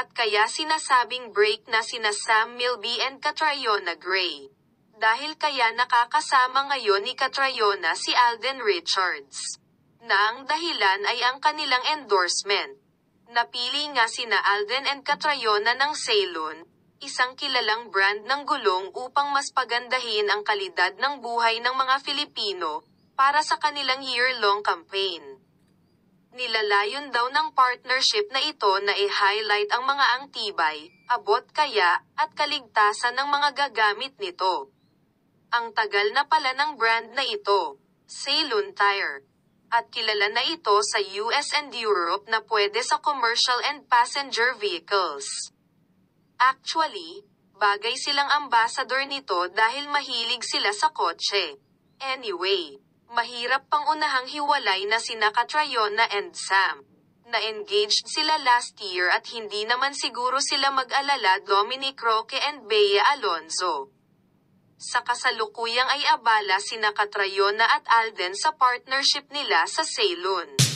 Ba't kaya sinasabing break na sina Sam Milby and Catriona Gray? Dahil kaya nakakasama ngayon ni Catriona si Alden Richards, na ang dahilan ay ang kanilang endorsement. Napili nga sina Alden and Catriona ng Ceylon, isang kilalang brand ng gulong upang mas pagandahin ang kalidad ng buhay ng mga Filipino, para sa kanilang year-long campaign. Nilalayon daw ng partnership na ito na i-highlight ang mga angtibay, abot kaya, at kaligtasan ng mga gagamit nito. Ang tagal na pala ng brand na ito, Ceylon Tire. At kilala na ito sa US and Europe na pwede sa commercial and passenger vehicles. Actually, bagay silang ambassador nito dahil mahilig sila sa kotse. Anyway, mahirap pang unahang hiwalay na sina Catriona and Sam. Na-engaged sila last year at hindi naman siguro sila mag-alala Dominic Roque and Bea Alonzo. Sa kasalukuyang ay abala sina Catriona at Alden sa partnership nila sa Ceylon.